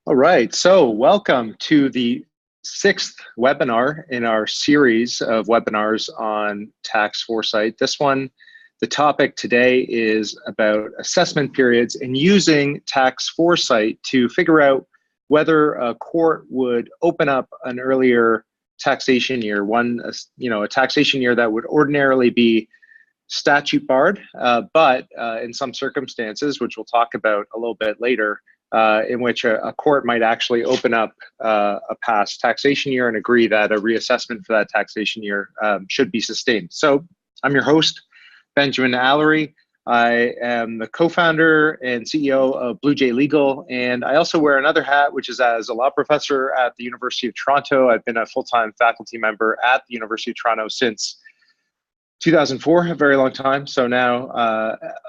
All right, so welcome to the sixth webinar in our series of webinars on tax foresight. This one, the topic today is about assessment periods and using tax foresight to figure out whether a court would open up an earlier taxation year, a taxation year that would ordinarily be statute barred, but in some circumstances, which we'll talk about a little bit later, in which a court might actually open up a past taxation year and agree that a reassessment for that taxation year should be sustained. So I'm your host, Benjamin Alarie. I am the co-founder and CEO of Blue Jay Legal, and I also wear another hat, which is as a law professor at the University of Toronto. I've been a full-time faculty member at the University of Toronto since 2004, a very long time. So now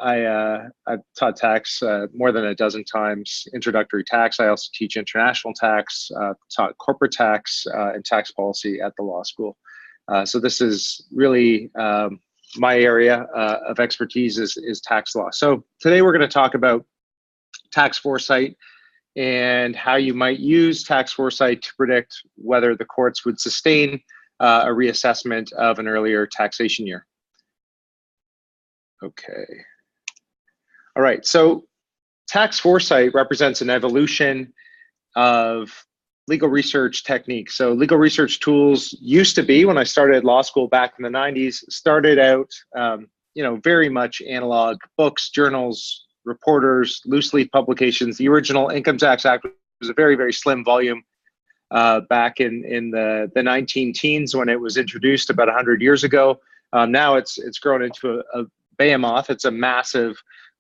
I've taught tax more than a dozen times, introductory tax. I also teach international tax, taught corporate tax and tax policy at the law school. So this is really my area of expertise is tax law. So today we're going to talk about tax foresight and how you might use tax foresight to predict whether the courts would sustain a reassessment of an earlier taxation year. Okay. All right, so tax foresight represents an evolution of legal research techniques. So legal research tools used to be, when I started law school back in the 90s, started out, very much analog: books, journals, reporters, loose leaf publications. The original Income Tax Act was a very, very slim volume back in the 19-teens when it was introduced about 100 years ago. Now it's grown into a behemoth. It's a massive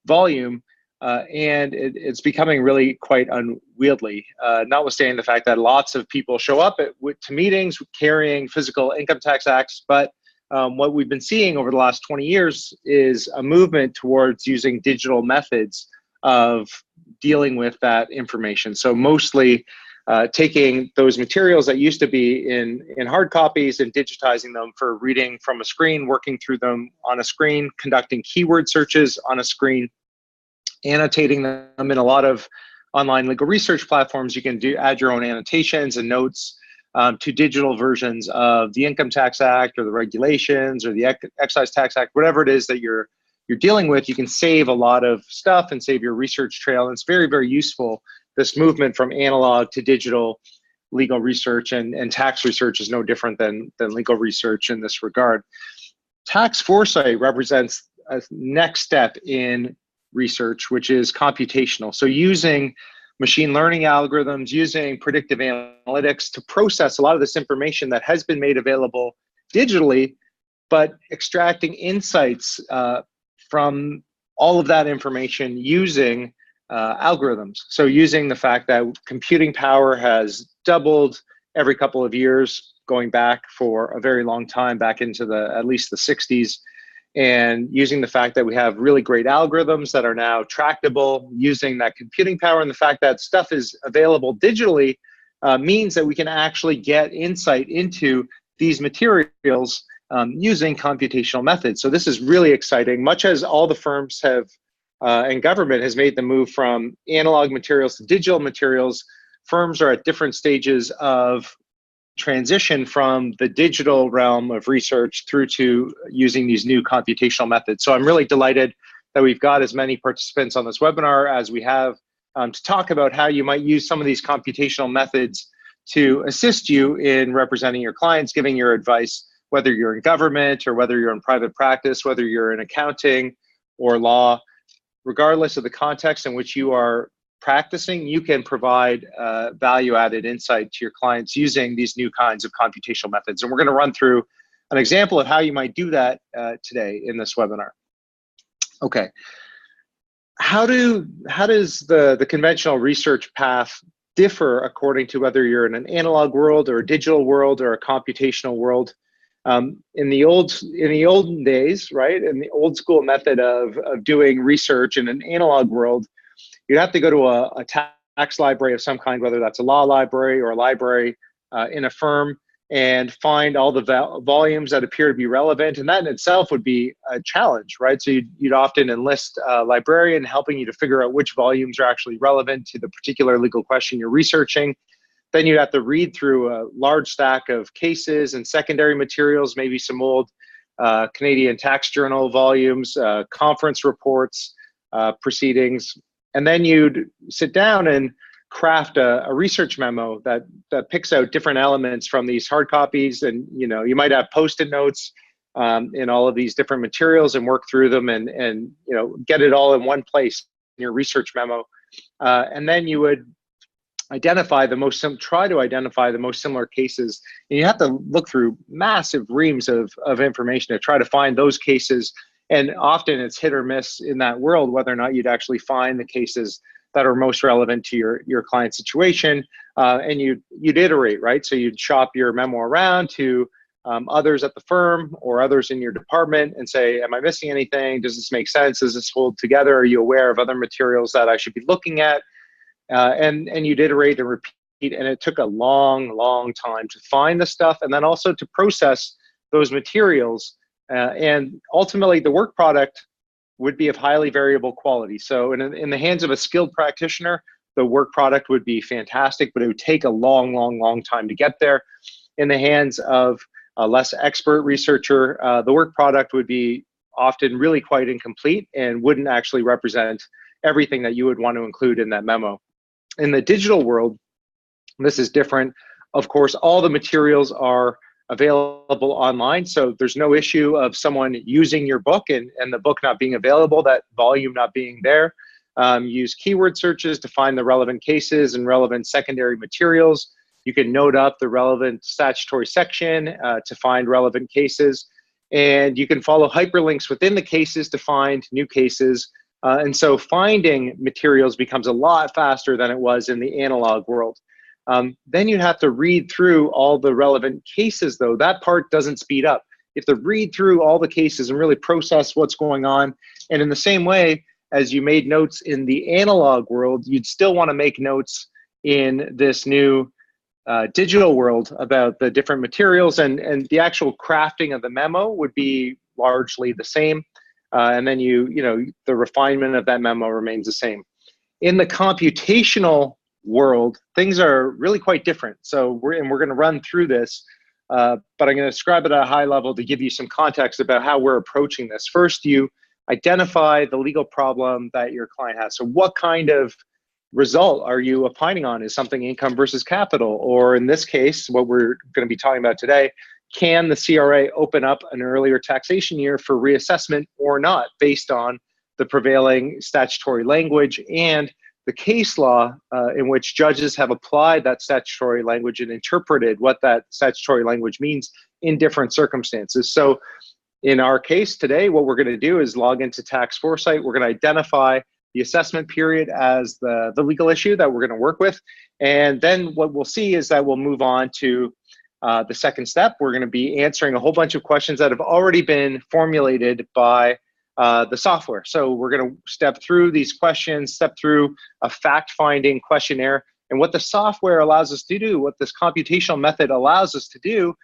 volume, and it's becoming really quite unwieldy, notwithstanding the fact that lots of people show up to meetings carrying physical income tax acts. But what we've been seeing over the last 20 years is a movement towards using digital methods of dealing with that information. So mostly taking those materials that used to be in hard copies and digitizing them for reading from a screen, working through them on a screen, conducting keyword searches on a screen, annotating them in a lot of online legal research platforms. You can add your own annotations and notes to digital versions of the Income Tax Act or the regulations or the Excise Tax Act, whatever it is that you're dealing with. You can save a lot of stuff and save your research trail. And it's very, very useful. This movement from analog to digital legal research and tax research is no different than legal research in this regard. Tax foresight represents a next step in research, which is computational. So using machine learning algorithms, using predictive analytics to process a lot of this information that has been made available digitally, but extracting insights from all of that information using algorithms. So using the fact that computing power has doubled every couple of years, going back for a very long time, back into at least the 60s, and using the fact that we have really great algorithms that are now tractable, using that computing power, and the fact that stuff is available digitally means that we can actually get insight into these materials using computational methods. So this is really exciting. Much as all the firms have and government has made the move from analog materials to digital materials, firms are at different stages of transition from the digital realm of research through to using these new computational methods. So I'm really delighted that we've got as many participants on this webinar as we have to talk about how you might use some of these computational methods to assist you in representing your clients, giving your advice, whether you're in government or whether you're in private practice, whether you're in accounting or law. Regardless of the context in which you are practicing, you can provide value-added insight to your clients using these new kinds of computational methods. And we're going to run through an example of how you might do that today in this webinar. Okay. How does the conventional research path differ according to whether you're in an analog world or a digital world or a computational world? In the olden days, right, in the old school method of doing research in an analog world, you'd have to go to a tax library of some kind, whether that's a law library or a library in a firm. and find all the volumes that appear to be relevant. And that in itself would be a challenge, right? So you'd often enlist a librarian helping you to figure out which volumes are actually relevant to the particular legal question you're researching. Then you'd have to read through a large stack of cases and secondary materials, maybe some old Canadian Tax Journal volumes, conference reports, proceedings. And then you'd sit down and craft a research memo that picks out different elements from these hard copies. And you might have post-it notes in all of these different materials and work through them and get it all in one place in your research memo. And then you would try to identify the most similar cases. And you have to look through massive reams of information to try to find those cases. And often it's hit or miss in that world whether or not you'd actually find the cases that are most relevant to your client situation. And you'd iterate, right? So you'd shop your memo around to others at the firm or others in your department and say, am I missing anything? Does this make sense? Does this hold together? Are you aware of other materials that I should be looking at? And you'd iterate and repeat. And it took a long time to find the stuff and then also to process those materials. And ultimately, the work product would be of highly variable quality. So in the hands of a skilled practitioner, the work product would be fantastic, but it would take a long time to get there. In the hands of a less expert researcher, the work product would be often really quite incomplete and wouldn't actually represent everything that you would want to include in that memo. In the digital world, this is different. Of course, all the materials are available online. So there's no issue of someone using your book and the book not being available, that volume not being there. Use keyword searches to find the relevant cases and relevant secondary materials. You can note up the relevant statutory section to find relevant cases. And you can follow hyperlinks within the cases to find new cases. And so finding materials becomes a lot faster than it was in the analog world. Then you have to read through all the relevant cases, though. That part doesn't speed up. You have to read through all the cases and really process what's going on. And in the same way as you made notes in the analog world, you'd still want to make notes in this new digital world about the different materials, and the actual crafting of the memo would be largely the same. And then the refinement of that memo remains the same. In the computational world, things are really quite different. So we're going to run through this, but I'm going to describe it at a high level to give you some context about how we're approaching this. First, you identify the legal problem that your client has. So what kind of result are you opining on? Is something income versus capital? Or in this case, what we're going to be talking about today, can the CRA open up an earlier taxation year for reassessment or not, based on the prevailing statutory language and the case law in which judges have applied that statutory language and interpreted what that statutory language means in different circumstances. So in our case today, what we're going to do is log into Tax Foresight. We're going to identify the assessment period as the legal issue that we're going to work with. And then what we'll see is that we'll move on to the second step. We're going to be answering a whole bunch of questions that have already been formulated by the software. So we're going to step through these questions, step through a fact-finding questionnaire. And what the software allows us to do, what this computational method allows us to do,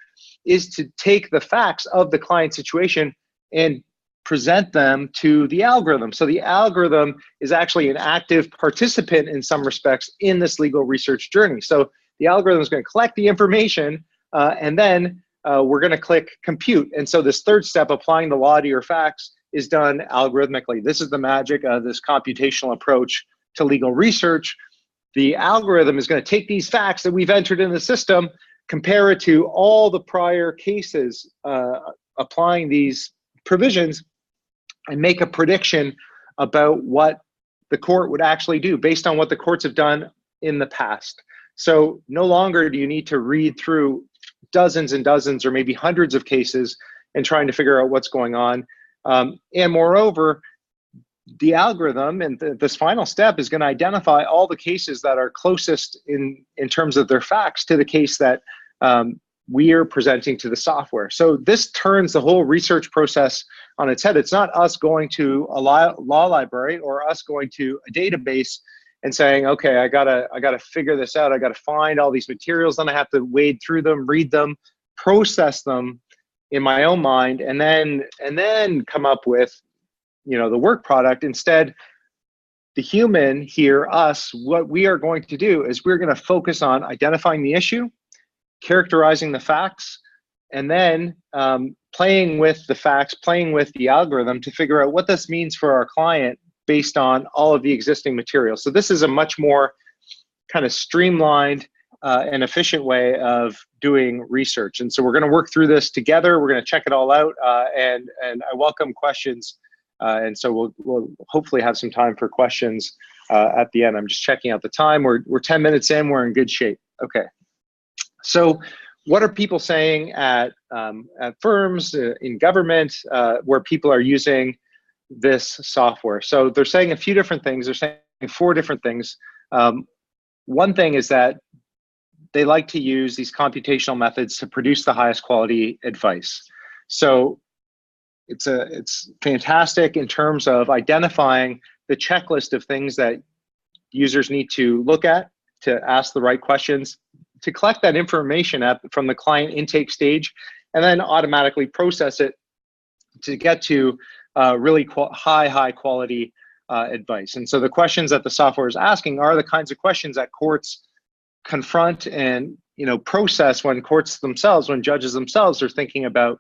is to take the facts of the client situation and present them to the algorithm. So the algorithm is actually an active participant in some respects in this legal research journey. So the algorithm is going to collect the information, and then we're going to click compute. And so this third step, applying the law to your facts, is done algorithmically. This is the magic of this computational approach to legal research. The algorithm is going to take these facts that we've entered in the system, compare it to all the prior cases applying these provisions, and make a prediction about what the court would actually do based on what the courts have done in the past. So no longer do you need to read through dozens and dozens or maybe hundreds of cases and trying to figure out what's going on. And moreover, the algorithm and this final step is going to identify all the cases that are closest in terms of their facts to the case that we are presenting to the software. So this turns the whole research process on its head. It's not us going to a law library or us going to a database and saying, okay, I gotta figure this out. I gotta find all these materials. Then I have to wade through them, read them, process them in my own mind, and then come up with, the work product. Instead, the human here, us, what we are going to do is we're going to focus on identifying the issue, characterizing the facts, and then playing with the facts, playing with the algorithm to figure out what this means for our client based on all of the existing material. So this is a much more kind of streamlined and efficient way of doing research. And so we're going to work through this together. We're going to check it all out, and I welcome questions. And so we'll hopefully have some time for questions at the end. I'm just checking out the time. We're 10 minutes in. We're in good shape. Okay. So what are people saying at firms, in government, where people are using this software? So they're saying a few different things. They're saying 4 different things. One thing is that they like to use these computational methods to produce the highest quality advice. So it's fantastic in terms of identifying the checklist of things that users need to look at to ask the right questions, to collect that information from the client intake stage, and then automatically process it to get to really high quality advice. And so the questions that the software is asking are the kinds of questions that courts confront and process when judges themselves are thinking about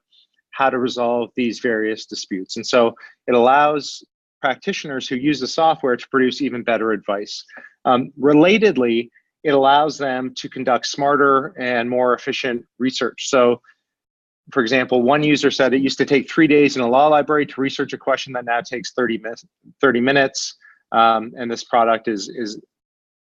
how to resolve these various disputes. And so it allows practitioners who use the software to produce even better advice. Relatedly, it allows them to conduct smarter and more efficient research. So, for example, one user said it used to take 3 days in a law library to research a question that now takes 30 minutes. And this product is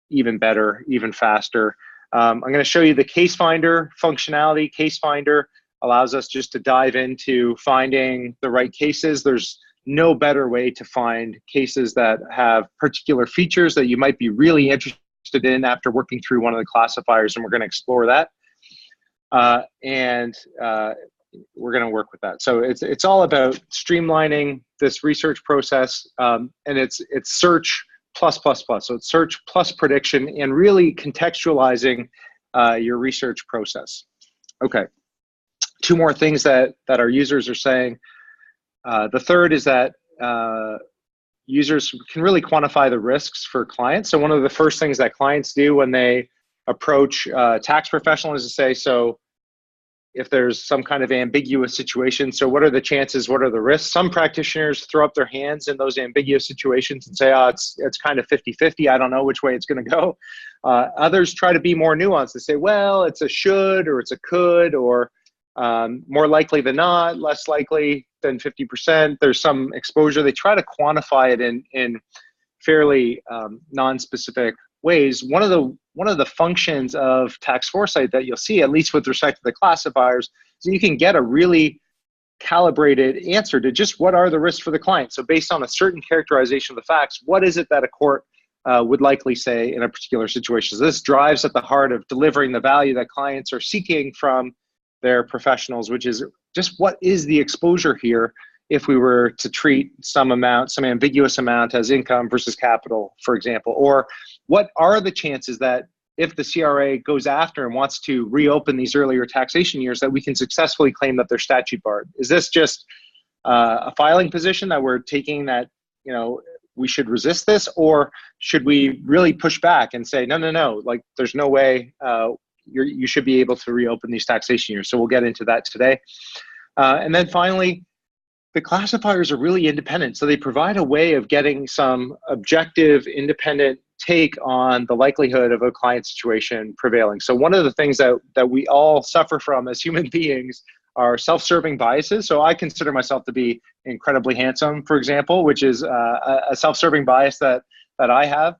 even better, even faster. I'm going to show you the case finder functionality. Case finder allows us just to dive into finding the right cases. There's no better way to find cases that have particular features that you might be really interested in after working through one of the classifiers, and we're going to explore that. We're going to work with that. So it's all about streamlining this research process, and it's search plus. So it's search plus prediction, and really contextualizing your research process. Okay. 2 more things that our users are saying. The third is that users can really quantify the risks for clients. So one of the first things that clients do when they approach tax professional is to say, so if there's some kind of ambiguous situation, so what are the chances, what are the risks? Some practitioners throw up their hands in those ambiguous situations and say, oh, it's kind of 50-50. I don't know which way it's going to go. Others try to be more nuanced. They say, well, it's a should, or it's a could, or more likely than not, less likely than 50%. There's some exposure. They try to quantify it in fairly non-specific ways. One of the functions of tax foresight that you'll see, at least with respect to the classifiers, is you can get a really calibrated answer to just what are the risks for the client. So based on a certain characterization of the facts, what is it that a court would likely say in a particular situation? So this drives at the heart of delivering the value that clients are seeking from their professionals, which is just what is the exposure here if we were to treat some ambiguous amount as income versus capital, for example, or what are the chances that if the CRA goes after and wants to reopen these earlier taxation years, that we can successfully claim that they're statute barred? Is this just a filing position that we're taking that, we should resist this, or should we really push back and say, no, like there's no way you should be able to reopen these taxation years? So we'll get into that today. And then finally, the classifiers are really independent. So they provide a way of getting some objective, independent take on the likelihood of a client situation prevailing. So one of the things that we all suffer from as human beings are self-serving biases. So I consider myself to be incredibly handsome, for example, which is a self-serving bias that I have.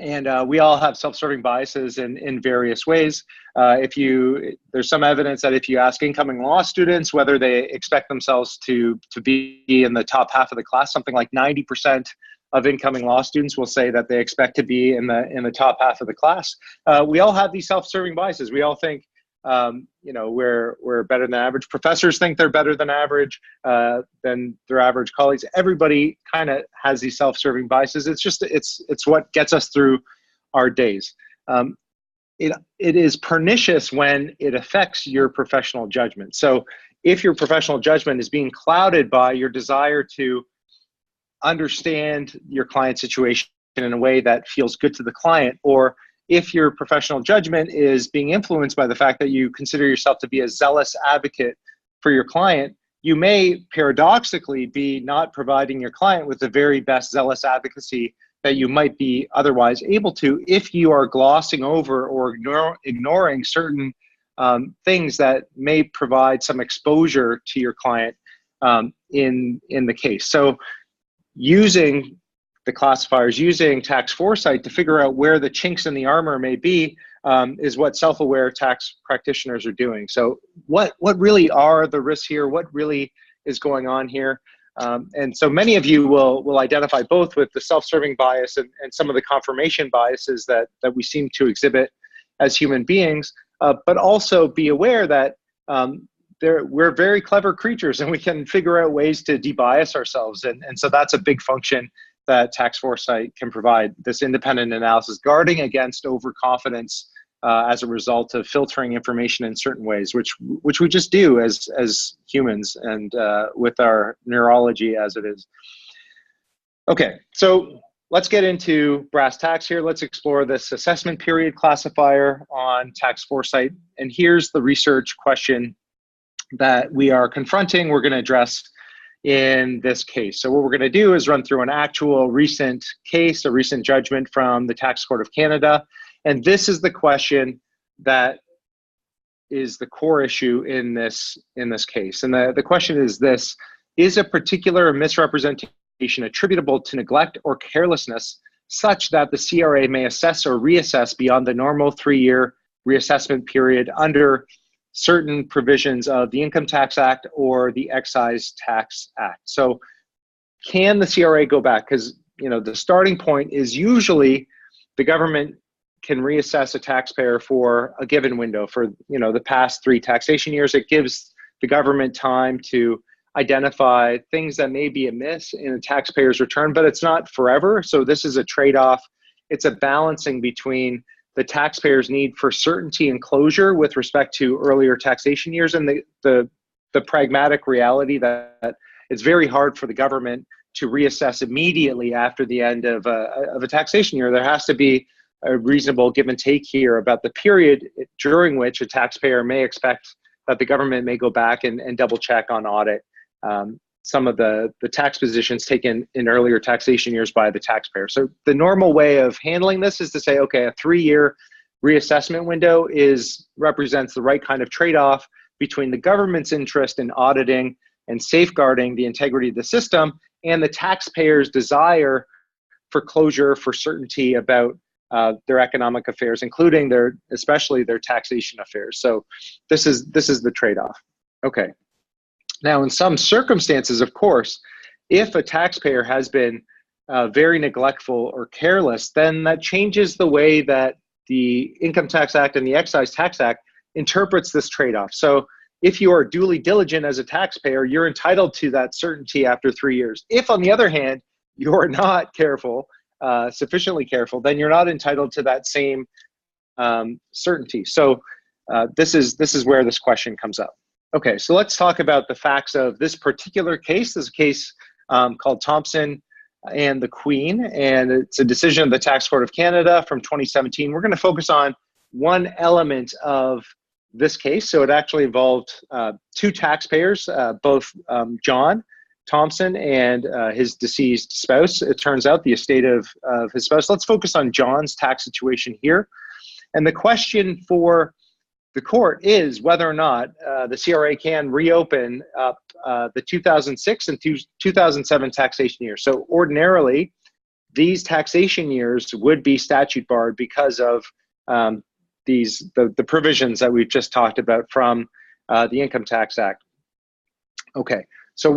And we all have self-serving biases in various ways. There's some evidence that if you ask incoming law students whether they expect themselves to be in the top half of the class, something like 90% of incoming law students will say that they expect to be in the top half of the class. We all have these self-serving biases. We all think we're better than average. Professors think they're better than average than their average colleagues. Everybody kind of has these self-serving biases. It's what gets us through our days. it is pernicious when it affects your professional judgment. So if your professional judgment is being clouded by your desire to understand your client's situation in a way that feels good to the client, or if your professional judgment is being influenced by the fact that you consider yourself to be a zealous advocate for your client, you may paradoxically be not providing your client with the very best zealous advocacy that you might be otherwise able to if you are glossing over or ignoring certain things that may provide some exposure to your client in the case. So using the classifiers, using tax foresight to figure out where the chinks in the armor may be is what self-aware tax practitioners are doing. So what really are the risks here? What really is going on here? And so many of you will identify both with the self-serving bias and some of the confirmation biases that we seem to exhibit as human beings, but also be aware that we're very clever creatures and we can figure out ways to debias ourselves. And so that's a big function that tax foresight can provide, this independent analysis, guarding against overconfidence as a result of filtering information in certain ways, which we just do as humans and with our neurology as it is. Okay, so let's get into brass tacks here. Let's explore this assessment period classifier on tax foresight. And here's the research question that we are confronting, we're going to address in this case. So what we're going to do is run through an actual recent case, a recent judgment from the Tax Court of Canada. And this is the question that is the core issue in this case. And the question is this: is a particular misrepresentation attributable to neglect or carelessness such that the CRA may assess or reassess beyond the normal 3-year reassessment period under certain provisions of the Income Tax Act or the Excise Tax Act? So can the CRA go back? Because the starting point is usually the government can reassess a taxpayer for a given window for the past 3 taxation years. It gives the government time to identify things that may be amiss in a taxpayer's return, but it's not forever. So this is a trade-off. It's a balancing between the taxpayer's need for certainty and closure with respect to earlier taxation years and the pragmatic reality that it's very hard for the government to reassess immediately after the end of a taxation year. There has to be a reasonable give and take here about the period during which a taxpayer may expect that the government may go back and double check on audit some of the tax positions taken in earlier taxation years by the taxpayer. So the normal way of handling this is to say, okay, a 3-year reassessment window represents the right kind of trade-off between the government's interest in auditing and safeguarding the integrity of the system and the taxpayer's desire for closure, for certainty about their economic affairs, including especially their taxation affairs. So this is the trade-off. Okay. Now, in some circumstances, of course, if a taxpayer has been very neglectful or careless, then that changes the way that the Income Tax Act and the Excise Tax Act interprets this trade-off. So if you are duly diligent as a taxpayer, you're entitled to that certainty after 3 years. If, on the other hand, you're not careful, sufficiently careful, then you're not entitled to that same certainty. So this is where this question comes up. Okay, so let's talk about the facts of this particular case. This is a case called Thomson and the Queen, and it's a decision of the Tax Court of Canada from 2017. We're going to focus on one element of this case. So it actually involved 2 taxpayers, both John Thomson and his deceased spouse. It turns out the estate of his spouse. Let's focus on John's tax situation here. And the question for the court is whether or not the CRA can reopen up the 2006 and 2007 taxation years. So ordinarily, these taxation years would be statute barred because of the provisions that we've just talked about from the Income Tax Act. Okay, so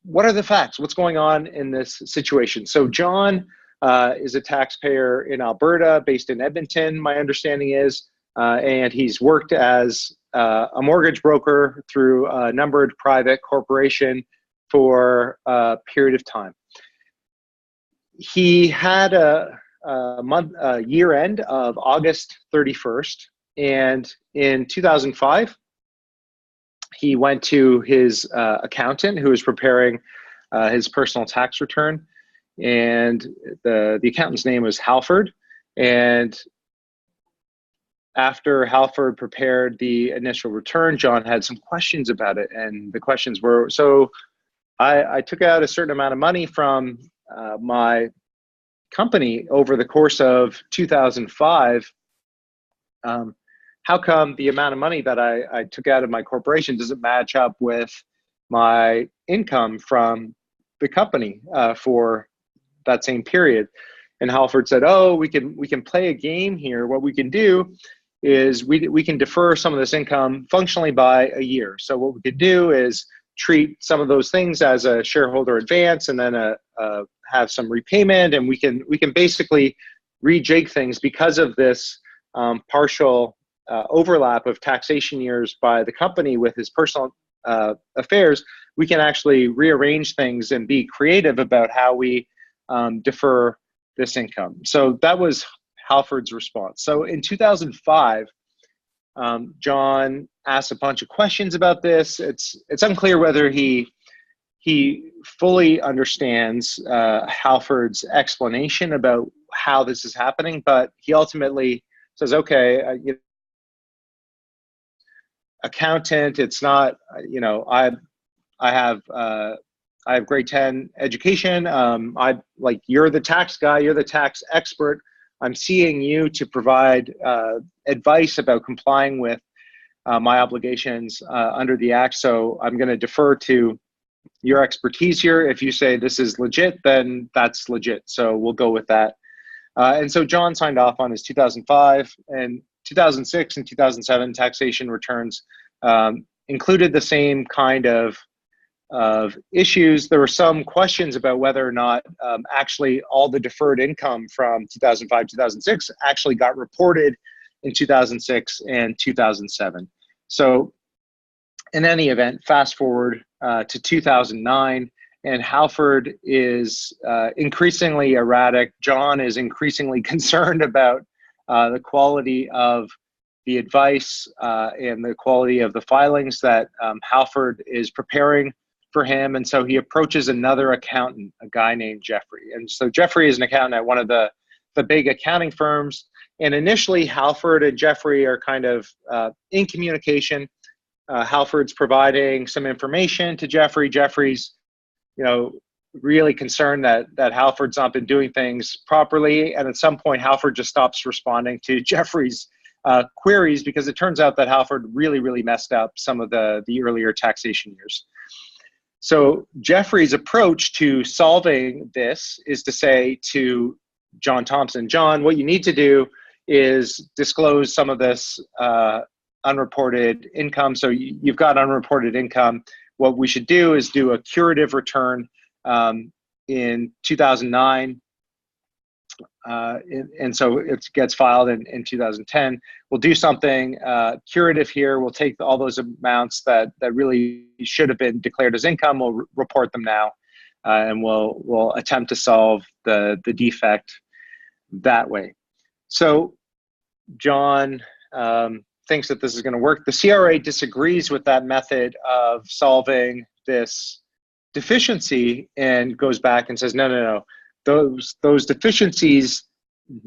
what are the facts? What's going on in this situation? So John is a taxpayer in Alberta, based in Edmonton, my understanding is. And he's worked as a mortgage broker through a numbered private corporation for a period of time. He had a year end of August 31st, And in 2005, he went to his accountant who was preparing his personal tax return. And the accountant's name was Halford. And after Halford prepared the initial return, John had some questions about it. And the questions were, so I took out a certain amount of money from my company over the course of 2005. How come the amount of money that I took out of my corporation doesn't match up with my income from the company for that same period? And Halford said, oh, we can play a game here. What we can do is we can defer some of this income functionally by a year. So what we could do is treat some of those things as a shareholder advance, and then have some repayment, and we can basically rejig things because of this partial overlap of taxation years by the company with his personal affairs. We can actually rearrange things and be creative about how we defer this income. So that was Halford's response. So in 2005, John asked a bunch of questions about this. It's unclear whether he fully understands Halford's explanation about how this is happening, but he ultimately says, okay, accountant, it's not, I have grade 10 education. You're the tax guy, you're the tax expert. I'm seeing you to provide advice about complying with my obligations under the Act. So I'm going to defer to your expertise here. If you say this is legit, then that's legit. So we'll go with that. And so John signed off on his 2005 and 2006 and 2007 taxation returns. Included the same kind of issues. There were some questions about whether or not actually all the deferred income from 2005, 2006 actually got reported in 2006 and 2007. So in any event, fast forward to 2009, and Halford is increasingly erratic. John is increasingly concerned about the quality of the advice and the quality of the filings that Halford is preparing for him. And so he approaches another accountant, a guy named Jeffrey. And so Jeffrey is an accountant at one of the big accounting firms. And initially, Halford and Jeffrey are kind of in communication. Halford's providing some information to Jeffrey. Jeffrey's, really concerned that Halford's not been doing things properly. And at some point, Halford just stops responding to Jeffrey's queries, because it turns out that Halford really, really messed up some of the earlier taxation years. So Jeffrey's approach to solving this is to say to John Thomson, John, what you need to do is disclose some of this unreported income. So you've got unreported income. What we should do is do a curative return in 2009. And so it gets filed in 2010. We'll do something curative here. We'll take all those amounts that really should have been declared as income. We'll report them now, and we'll attempt to solve the defect that way. So John thinks that this is going to work. The CRA disagrees with that method of solving this deficiency and goes back and says, no. Those deficiencies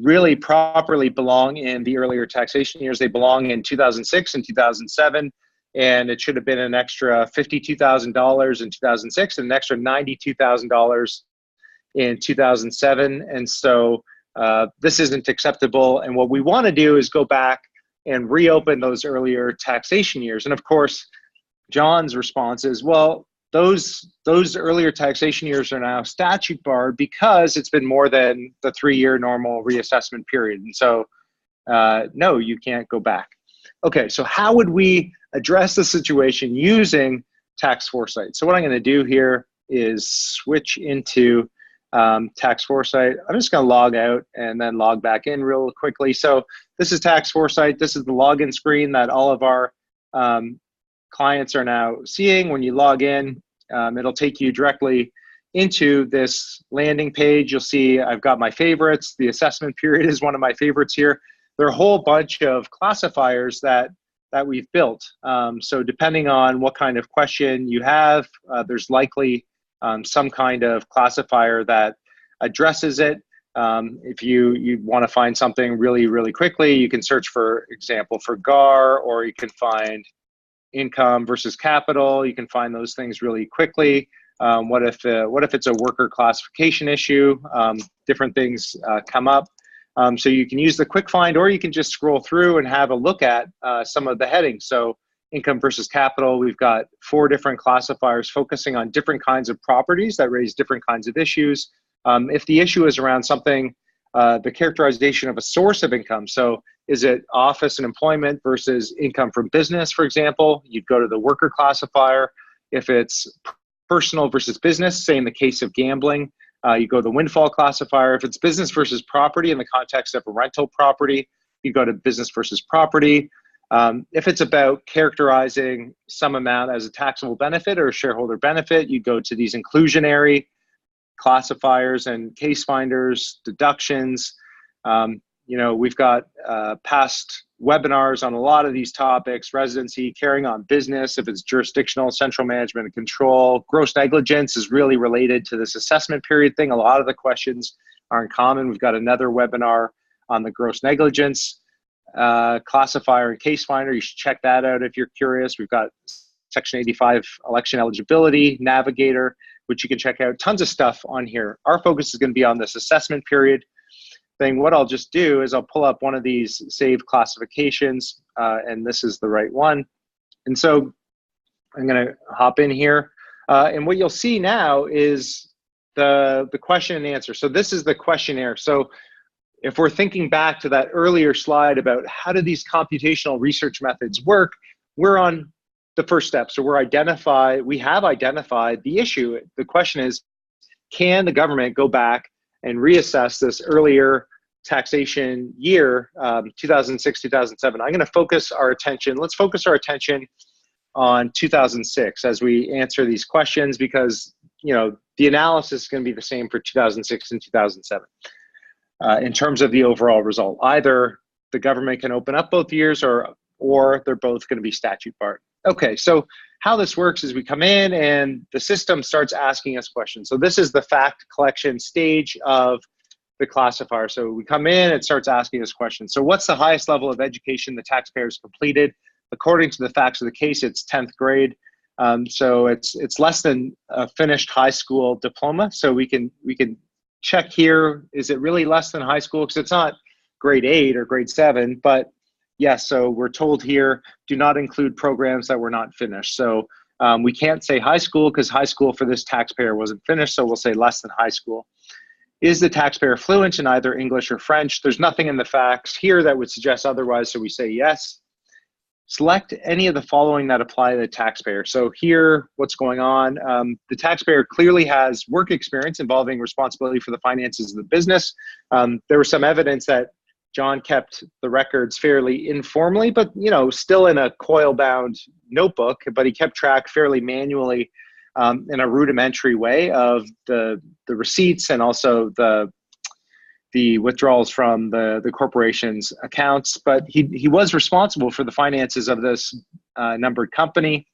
really properly belong in the earlier taxation years. They belong in 2006 and 2007, and it should have been an extra $52,000 in 2006 and an extra $92,000 in 2007. And so this isn't acceptable. And what we want to do is go back and reopen those earlier taxation years. And of course, John's response is, well, those earlier taxation years are now statute barred because it's been more than the 3-year normal reassessment period. And so, no, you can't go back. Okay, so how would we address the situation using tax foresight? So what I'm going to do here is switch into tax foresight. I'm just going to log out and then log back in real quickly. So this is tax foresight. This is the login screen that all of our clients are now seeing. When you log in, it'll take you directly into this landing page. You'll see I've got my favorites. The assessment period is one of my favorites here. there are a whole bunch of classifiers that we've built. So depending on what kind of question you have, there's likely some kind of classifier that addresses it. If you want to find something really, really quickly, you can search, for example, for GAR, or you can find income versus capital. You can find those things really quickly. What if it's a worker classification issue? Different things come up. So you can use the quick find, or you can just scroll through and have a look at some of the headings. So income versus capital, we've got 4 different classifiers focusing on different kinds of properties that raise different kinds of issues. If the issue is around something, the characterization of a source of income, so is it office and employment versus income from business, for example, you'd go to the worker classifier. If it's personal versus business, say in the case of gambling, you go to the windfall classifier. If it's business versus property in the context of a rental property, you go to business versus property. If it's about characterizing some amount as a taxable benefit or a shareholder benefit, you go to these inclusionary classifiers and case finders, deductions. We've got past webinars on a lot of these topics: residency, carrying on business, if it's jurisdictional, central management and control. Gross negligence is really related to this assessment period thing. A lot of the questions are in common. We've got another webinar on the gross negligence classifier and case finder. You should check that out if you're curious. We've got Section 85 election eligibility, navigator, which you can check out. Tons of stuff on here. Our focus is going to be on this assessment period thing. What I'll just do is I'll pull up one of these saved classifications, and this is the right one. And so I'm going to hop in here. And what you'll see now is the question and answer. So this is the questionnaire. So if we're thinking back to that earlier slide about how do these computational research methods work, we're on the first step. So we have identified the issue. The question is, can the government go back and reassess this earlier taxation year, 2006, 2007? I'm going to focus our attention. Let's focus our attention on 2006 as we answer these questions, because the analysis is going to be the same for 2006 and 2007 in terms of the overall result. Either the government can open up both years, or they're both going to be statute barred. Okay, so how this works is we come in and the system starts asking us questions. So this is the fact collection stage of the classifier. So we come in, it starts asking us questions. So what's the highest level of education the taxpayer's completed? According to the facts of the case, it's 10th grade. So it's less than a finished high school diploma. So we can check here, is it really less than high school? Because it's not grade 8 or grade 7, but yes, so we're told here, do not include programs that were not finished. So we can't say high school because high school for this taxpayer wasn't finished, so we'll say less than high school. Is the taxpayer fluent in either English or French? There's nothing in the facts here that would suggest otherwise, so we say yes. Select any of the following that apply to the taxpayer. So here, what's going on? The taxpayer clearly has work experience involving responsibility for the finances of the business. There was some evidence that John kept the records fairly informally, but still in a coil-bound notebook, but he kept track fairly manually in a rudimentary way of the receipts and also the withdrawals from the corporation's accounts. But he was responsible for the finances of this numbered company.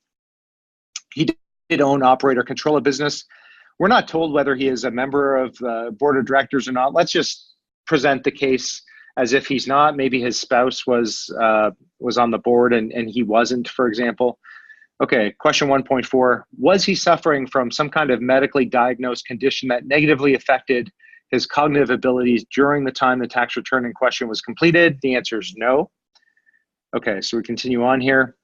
He did own, operate, or control a business. We're not told whether he is a member of the board of directors or not. Let's just present the case as if he's not. Maybe his spouse was on the board and he wasn't, for example. Okay, question 1.4, was he suffering from some kind of medically diagnosed condition that negatively affected his cognitive abilities during the time the tax return in question was completed? The answer is no. Okay, so we continue on here.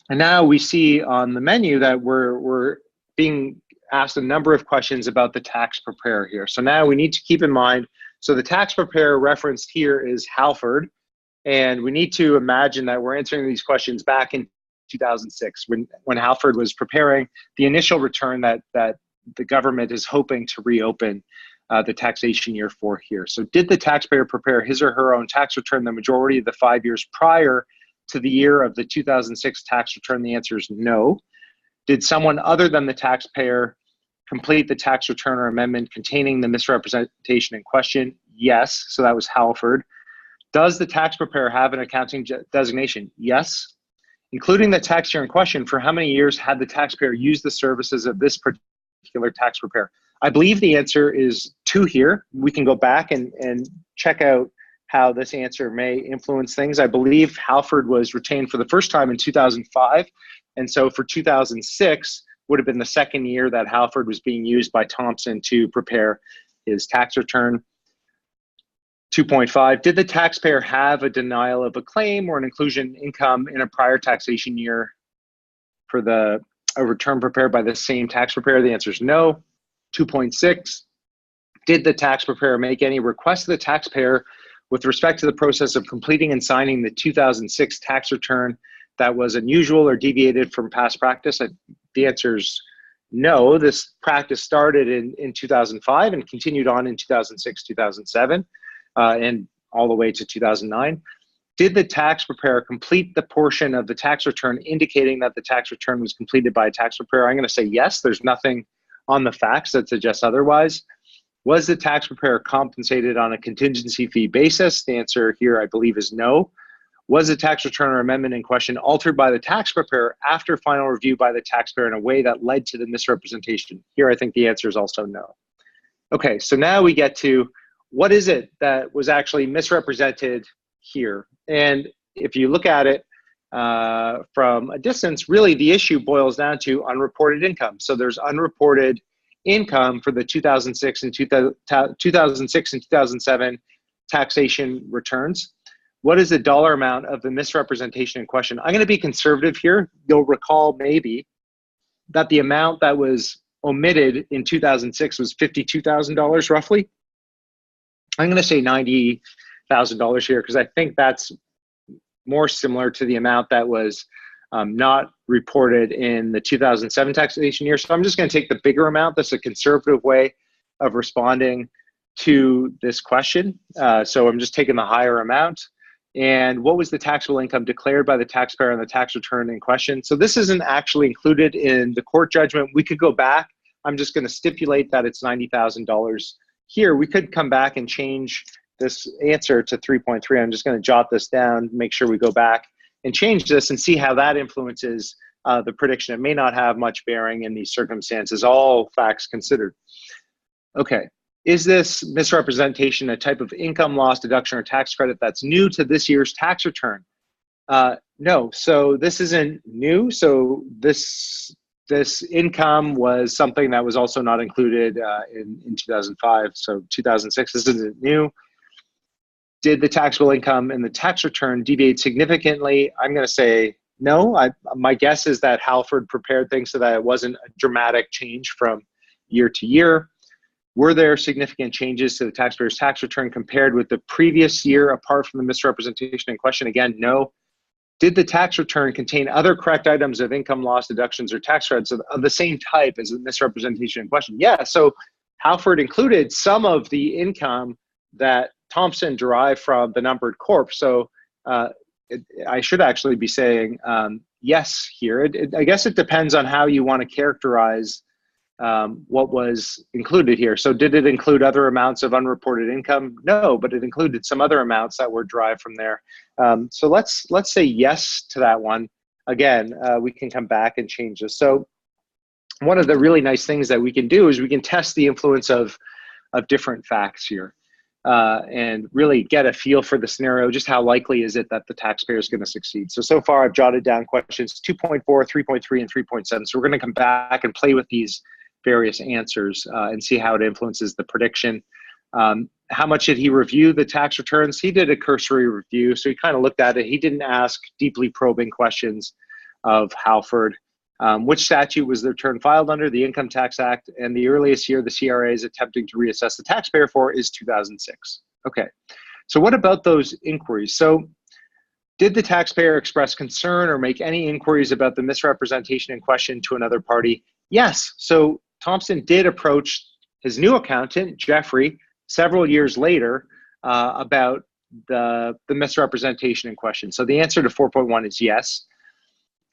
And now we see on the menu that we're being asked a number of questions about the tax preparer here. So now we need to keep in mind, so the tax preparer referenced here is Halford, and we need to imagine that we're answering these questions back in 2006 when Halford was preparing the initial return that the government is hoping to reopen the taxation year for here. So did the taxpayer prepare his or her own tax return the majority of the 5 years prior to the year of the 2006 tax return? The answer is no. Did someone other than the taxpayer complete the tax return or amendment containing the misrepresentation in question? Yes, so that was Halford. Does the tax preparer have an accounting designation? Yes. Including the tax year in question, for how many years had the taxpayer used the services of this particular tax preparer? I believe the answer is 2 here. We can go back and check out how this answer may influence things. I believe Halford was retained for the first time in 2005. And so for 2006 would have been the second year that Halford was being used by Thomson to prepare his tax return. 2.5, did the taxpayer have a denial of a claim or an inclusion income in a prior taxation year for a return prepared by the same tax preparer? The answer is no. 2.6, did the tax preparer make any request to the taxpayer with respect to the process of completing and signing the 2006 tax return that was unusual or deviated from past practice? The answer is no. This practice started in 2005 and continued on in 2006, 2007. And all the way to 2009. Did the tax preparer complete the portion of the tax return indicating that the tax return was completed by a tax preparer? I'm going to say yes. There's nothing on the facts that suggests otherwise. Was the tax preparer compensated on a contingency fee basis? The answer here, I believe, is no. Was the tax return or amendment in question altered by the tax preparer after final review by the taxpayer in a way that led to the misrepresentation? Here, I think the answer is also no. Okay, so now we get to what is it that was actually misrepresented here? And if you look at it from a distance, really the issue boils down to unreported income. So there's unreported income for the 2006 and 2007 taxation returns. What is the dollar amount of the misrepresentation in question? I'm going to be conservative here. You'll recall maybe that the amount that was omitted in 2006 was $52,000 roughly. I'm going to say $90,000 here because I think that's more similar to the amount that was not reported in the 2007 taxation year. So I'm just going to take the bigger amount. That's a conservative way of responding to this question. So I'm just taking the higher amount. And what was the taxable income declared by the taxpayer on the tax return in question? So this isn't actually included in the court judgment. We could go back. I'm just going to stipulate that it's $90,000. Here, we could come back and change this answer to 3.3. I'm just going to jot this down, make sure we go back and change this and see how that influences the prediction. It may not have much bearing in these circumstances, all facts considered. Okay, is this misrepresentation a type of income loss deduction or tax credit that's new to this year's tax return? No, so this isn't new. So this income was something that was also not included in 2005. So 2006, this isn't new. Did the taxable income in the tax return deviate significantly? I'm going to say no. My guess is that Halford prepared things so that it wasn't a dramatic change from year to year. Were there significant changes to the taxpayer's tax return compared with the previous year apart from the misrepresentation in question? Again, no. Did the tax return contain other correct items of income loss deductions or tax credits of the same type as the misrepresentation in question? Yeah, so Halford included some of the income that Thomson derived from the numbered corp. So I should actually be saying yes here. I guess it depends on how you want to characterize what was included here. So did it include other amounts of unreported income? No, but it included some other amounts that were derived from there. So let's say yes to that one. Again, we can come back and change this. So one of the really nice things that we can do is we can test the influence of different facts here and really get a feel for the scenario. Just how likely is it that the taxpayer is going to succeed? So far I've jotted down questions 2.4, 3.3, and 3.7. So we're going to come back and play with these various answers and see how it influences the prediction. How much did he review the tax returns? He did a cursory review, so he kind of looked at it. He didn't ask deeply probing questions of Halford. Which statute was the return filed under? The Income Tax Act, and the earliest year the CRA is attempting to reassess the taxpayer for is 2006. Okay, so what about those inquiries? So did the taxpayer express concern or make any inquiries about the misrepresentation in question to another party? Yes, so Thomson did approach his new accountant, Jeffrey, several years later about the misrepresentation in question. So the answer to 4.1 is yes.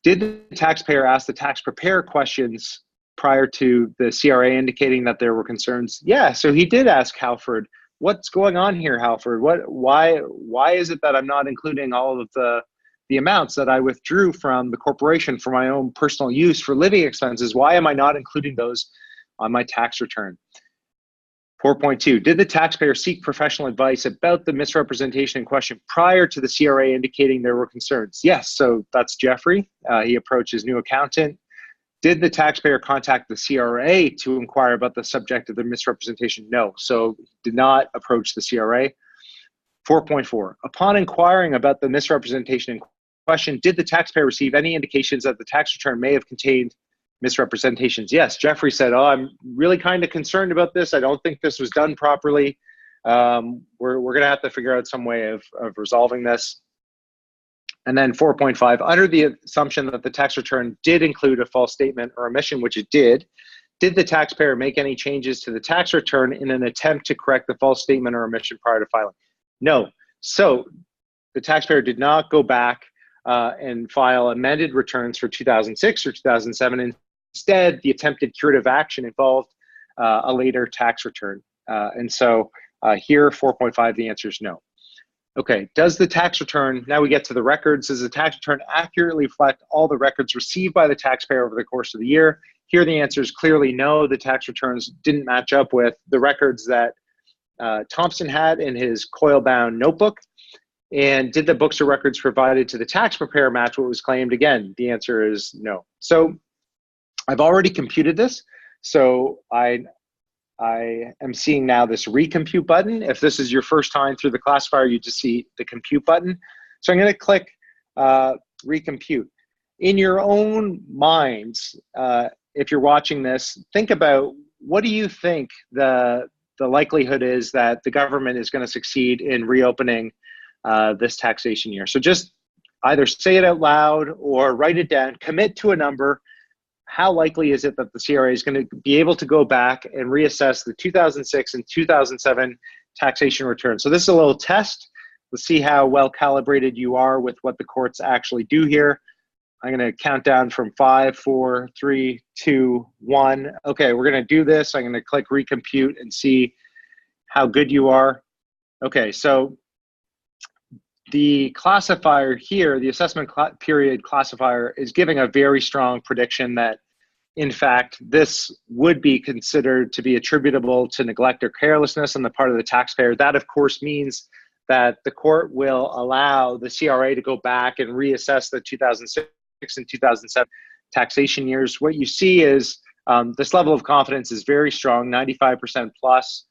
Did the taxpayer ask the tax preparer questions prior to the CRA indicating that there were concerns? Yeah, so he did ask Halford what's going on here, Halford? Why is it that I'm not including all of the amounts that I withdrew from the corporation for my own personal use for living expenses? Why am I not including those on my tax return? 4.2, did the taxpayer seek professional advice about the misrepresentation in question prior to the CRA indicating there were concerns? Yes, so that's Jeffrey. He approached his new accountant. Did the taxpayer contact the CRA to inquire about the subject of the misrepresentation? No, so did not approach the CRA. 4.4, upon inquiring about the misrepresentation in question, did the taxpayer receive any indications that the tax return may have contained misrepresentations? Yes, Jeffrey said, oh, I'm really kind of concerned about this. I don't think this was done properly. We're going to have to figure out some way of resolving this. And then 4.5, under the assumption that the tax return did include a false statement or omission, which it did the taxpayer make any changes to the tax return in an attempt to correct the false statement or omission prior to filing? No. So the taxpayer did not go back and file amended returns for 2006 or 2007. Instead, the attempted curative action involved a later tax return. And so here, 4.5, the answer is no. Okay, does the tax return, now we get to the records, does the tax return accurately reflect all the records received by the taxpayer over the course of the year? Here, the answer is clearly no. The tax returns didn't match up with the records that Thomson had in his coil-bound notebook. And did the books or records provided to the tax preparer match what was claimed? Again, the answer is no. So I've already computed this. So I am seeing now this recompute button. If this is your first time through the classifier, you just see the compute button. So I'm going to click recompute. In your own minds, if you're watching this, think about what do you think the likelihood is that the government is going to succeed in reopening this taxation year. So just either say it out loud or write it down, commit to a number. How likely is it that the CRA is going to be able to go back and reassess the 2006 and 2007 taxation returns? So this is a little test. Let's see how well calibrated you are with what the courts actually do here. I'm going to count down from 5, 4, 3, 2, 1. Okay, we're going to do this. I'm going to click recompute and see how good you are. Okay, so the classifier here, the assessment period classifier, is giving a very strong prediction that, in fact, this would be considered to be attributable to neglect or carelessness on the part of the taxpayer. That, of course, means that the court will allow the CRA to go back and reassess the 2006 and 2007 taxation years. What you see is this level of confidence is very strong, 95% plus.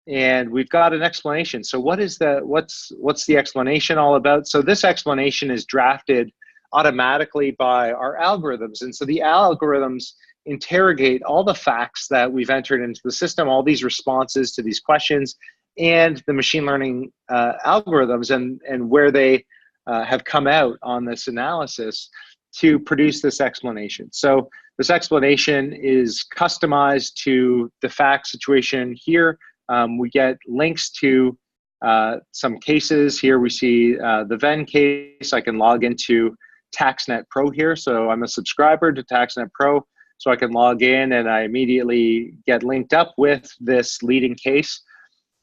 And we've got an explanation. So what's the explanation all about? So this explanation is drafted automatically by our algorithms. And so the algorithms interrogate all the facts that we've entered into the system, all these responses to these questions, and the machine learning algorithms and where they have come out on this analysis to produce this explanation. So this explanation is customized to the fact situation here. We get links to some cases. Here we see the Venn case. I can log into TaxNet Pro here. So I'm a subscriber to TaxNet Pro. So I can log in and I immediately get linked up with this leading case.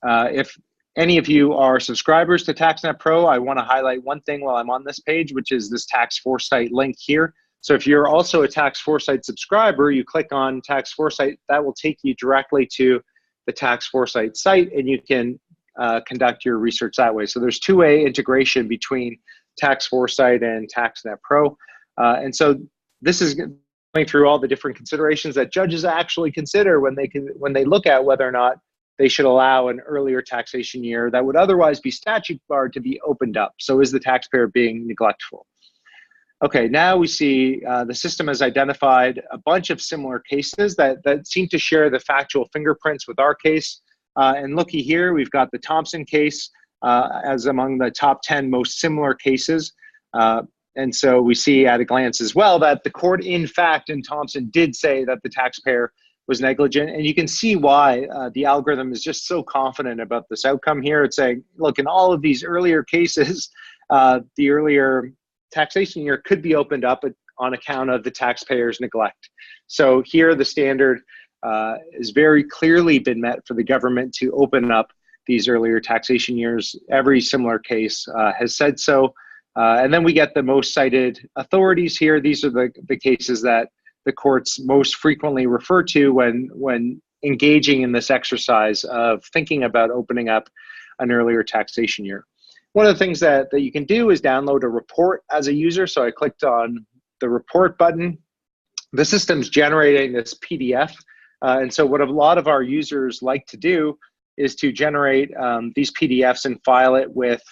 If any of you are subscribers to TaxNet Pro, I want to highlight one thing while I'm on this page, which is this Tax Foresight link here. So if you're also a Tax Foresight subscriber, you click on Tax Foresight, that will take you directly to the Tax Foresight site, and you can conduct your research that way. So there's two-way integration between Tax Foresight and TaxNet Pro. And so this is going through all the different considerations that judges actually consider when they look at whether or not they should allow an earlier taxation year that would otherwise be statute barred to be opened up. So is the taxpayer being neglectful? Okay, now we see the system has identified a bunch of similar cases that seem to share the factual fingerprints with our case. And looky here, we've got the Thomson case as among the top 10 most similar cases. And so we see at a glance as well that the court, in fact, in Thomson did say that the taxpayer was negligent. And you can see why the algorithm is just so confident about this outcome here. It's saying, look, in all of these earlier cases, the earlier taxation year could be opened up on account of the taxpayer's neglect. So here the standard has very clearly been met for the government to open up these earlier taxation years. Every similar case has said so. And then we get the most cited authorities here. These are the cases that the courts most frequently refer to when engaging in this exercise of thinking about opening up an earlier taxation year. One of the things that you can do is download a report as a user. So I clicked on the report button. The system's generating this PDF. And so what a lot of our users like to do is to generate these PDFs and file it with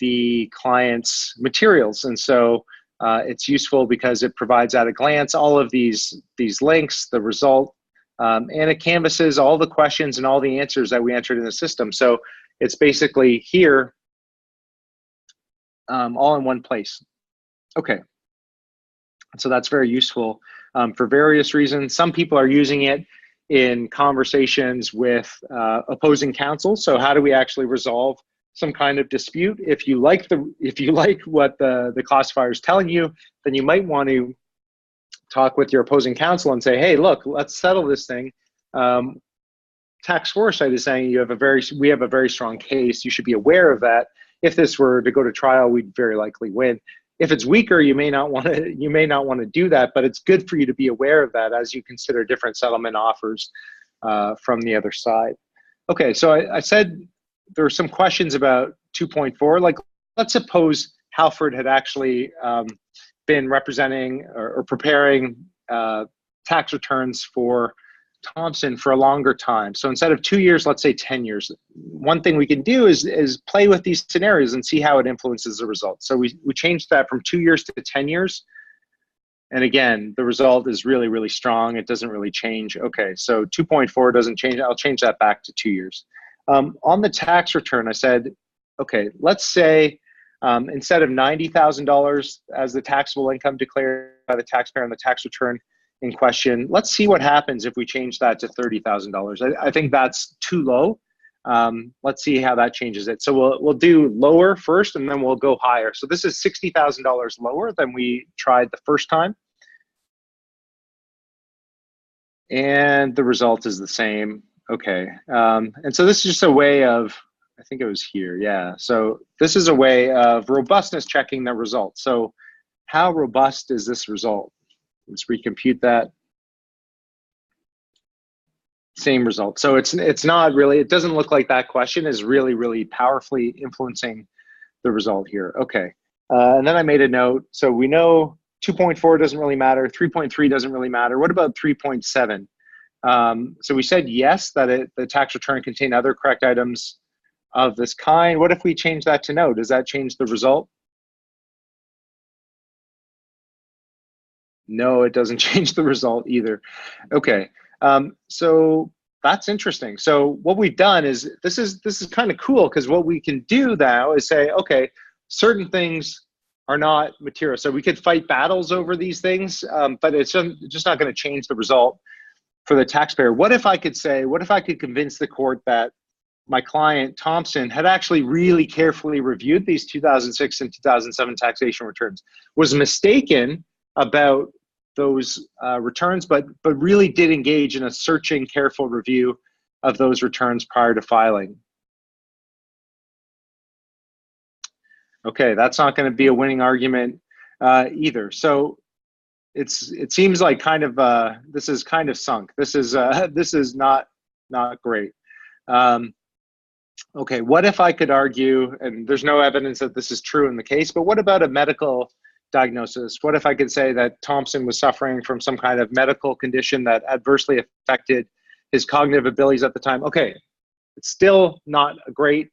the client's materials. And so it's useful because it provides at a glance all of these links, the result, and it canvasses all the questions and all the answers that we entered in the system. So it's basically here, all in one place. Okay, so that's very useful for various reasons. Some people are using it in conversations with opposing counsel. So how do we actually resolve some kind of dispute? If you like what the classifier is telling you, then you might want to talk with your opposing counsel and say, hey, look, let's settle this thing. Tax Foresight is saying we have a very strong case. You should be aware of that. If this were to go to trial, we'd very likely win. If it's weaker, you may not want to do that, but it's good for you to be aware of that as you consider different settlement offers from the other side. Okay, so I said there are some questions about 2.4. Like, let's suppose Halford had actually been representing or preparing tax returns for Thomson for a longer time. So instead of 2 years, let's say 10 years. One thing we can do is play with these scenarios and see how it influences the result. So we changed that from 2 years to 10 years. And again, the result is really, really strong. It doesn't really change. Okay, so 2.4 doesn't change. I'll change that back to 2 years. On the tax return, I said, okay, let's say instead of $90,000 as the taxable income declared by the taxpayer on the tax return in question, let's see what happens if we change that to $30,000. I think that's too low. Let's see how that changes it. So we'll do lower first, and then we'll go higher. So this is $60,000 lower than we tried the first time. And the result is the same. Okay. And so this is just a way of, I think it was here. Yeah. So this is a way of robustness checking the result. So how robust is this result? Let's recompute that. Same result. So it's not really, it doesn't look like that question is really, really powerfully influencing the result here. Okay. And then I made a note. So we know 2.4 doesn't really matter. 3.3 doesn't really matter. What about 3.7? So we said yes, that the tax return contained other correct items of this kind. What if we change that to no? Does that change the result? No, it doesn't change the result either. Okay, so that's interesting. So what we've done is, this is kind of cool, because what we can do now is say, okay, certain things are not material. So we could fight battles over these things, but it's just not going to change the result for the taxpayer. What if I could say, what if I could convince the court that my client, Thomson, had actually really carefully reviewed these 2006 and 2007 taxation returns, was mistaken about those returns, but really did engage in a searching, careful review of those returns prior to filing? Okay, that's not going to be a winning argument either. So it seems like kind of this is kind of sunk. This is not great. Okay, what if I could argue, and there's no evidence that this is true in the case, but what about a medical diagnosis? What if I could say that Thomson was suffering from some kind of medical condition that adversely affected his cognitive abilities at the time? Okay, it's still not a great